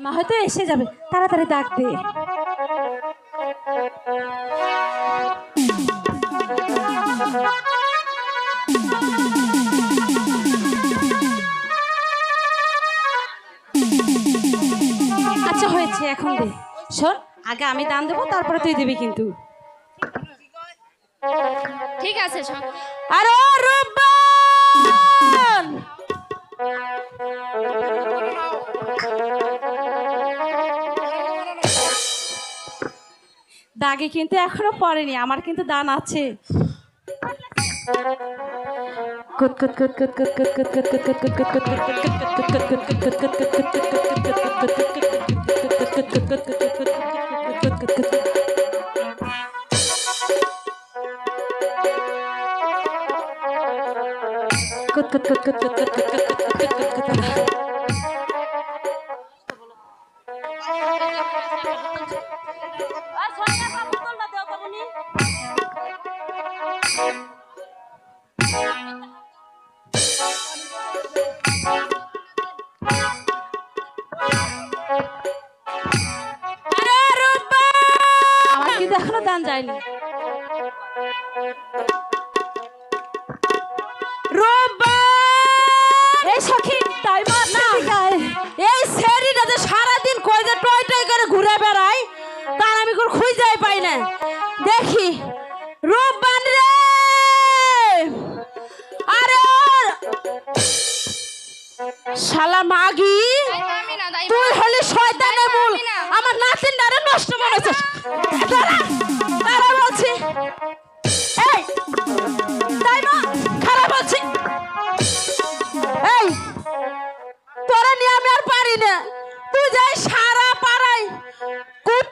মা হয়তো এসে যাবে, তাড়াতাড়ি ডাক দে। আচ্ছা হয়েছে, এখন দে। শোন, আগে আমি দান দেবো, তারপরে তুই দিবি কিন্তু। ঠিক আছে আরে ও রূপবান, দাগে কিন্তু এখনো পড়েনি, আমার কিন্তু দান আছে। আমার কিন্তু এখনো দান যায়নি। এই সখী, তাই না এই সেরিটা যে সারাদিন কই যে টয় টয় করে ঘুরে বেড়ায়, তার আমি কোন খুঁজেই পাই না। দেখি রূপবান রে, আরে শালা মাগি, তুই হলি শয়তানের মূল, আমার নাতিনটারে নষ্ট করেছিস। দাঁড়া বলছি, এই তাই না খারাপ বলছি, এই তোরা নিয়ে আমি আর পারি না। তুই যাই সারা পাড়ায় কুত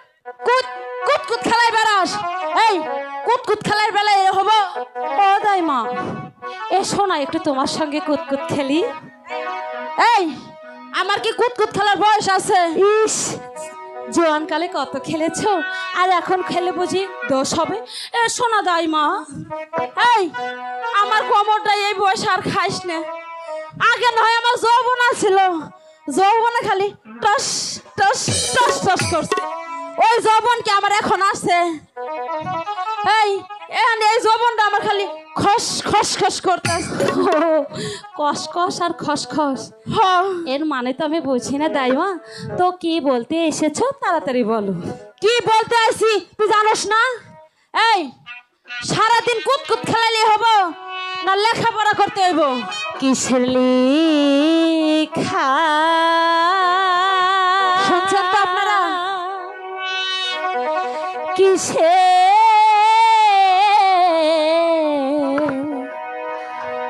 কুত কুত কুত খেলাই বেড়াস। এই কুত কুত খেলার বেলায় এ হবো? ও দাই মা, এসো না একটু তোমার সঙ্গে কুত কুত খেলি। এই আমার কি কুত কুত খেলার বয়স আছে? ইস, জোয়ানকালে কত খেলেছো, আর এখন খেলে বুঝি দোষ হবে? এসো না দাই মা। এই আমার কোমরটা এই বয়স আর খাইস না। আগে নয় আমার যৌবন ছিল, যৌবনে খালি টস টস টস টস করছে। ওই যৌবন কি আমার এখন আছে? এই এই যৌবনটা আমার খালি খস খস খস করতে, কস কস আর খস খস। এর মানে তো আমি বুঝি না দাইমা, তো কি বলতে এসেছো তাড়াতাড়ি বলো। কি বলতে আসি তুই জানোস না? এই সারাদিন কুতকুত খেলালে হবো না লেখাপড়া করতে হইব? কিসের লেখা শুনছেন তো আপনারা? কিসে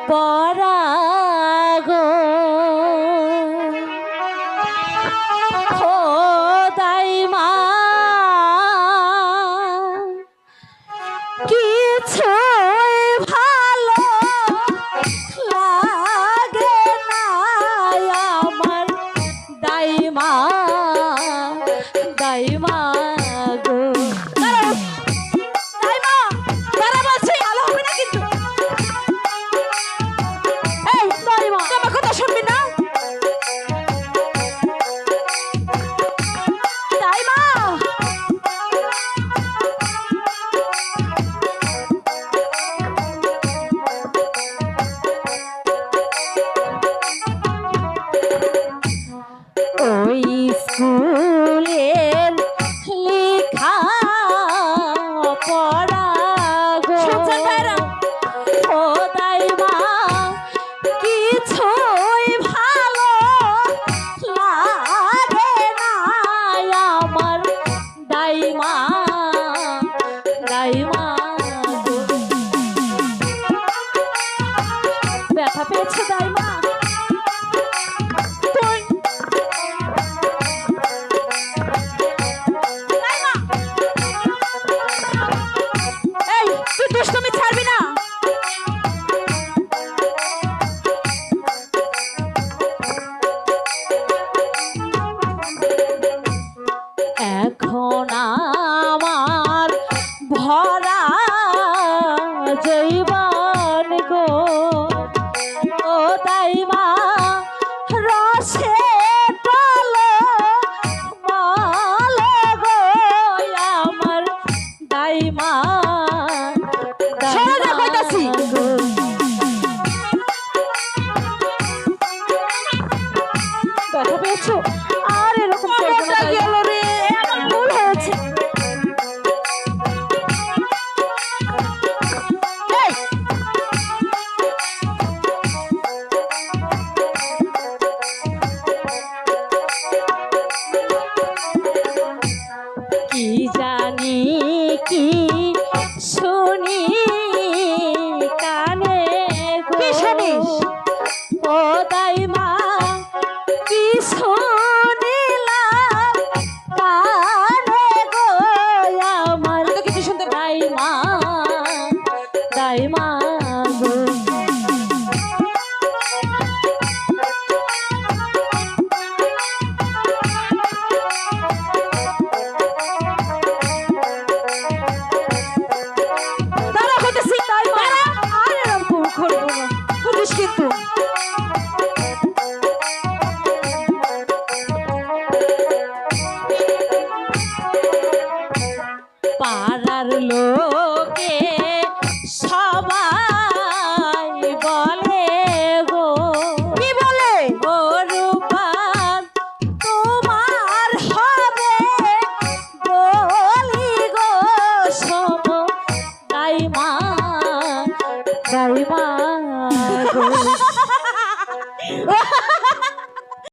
পরাগো খোদাই মা, কিছু ভালো লাগে না আমার দাইমা, দাইমা গো। দাইমা তারা বলছি ভালো হবে না কিন্তু। এই দাইমা তোমার কথা শুনবি না? দাইমা ওই স্কুলের পাড়ার লোকে সবাই বলে গো, কি বলে? ও রূপার তোমার হবে বলি গো, সব দাইমা দাইমা গো।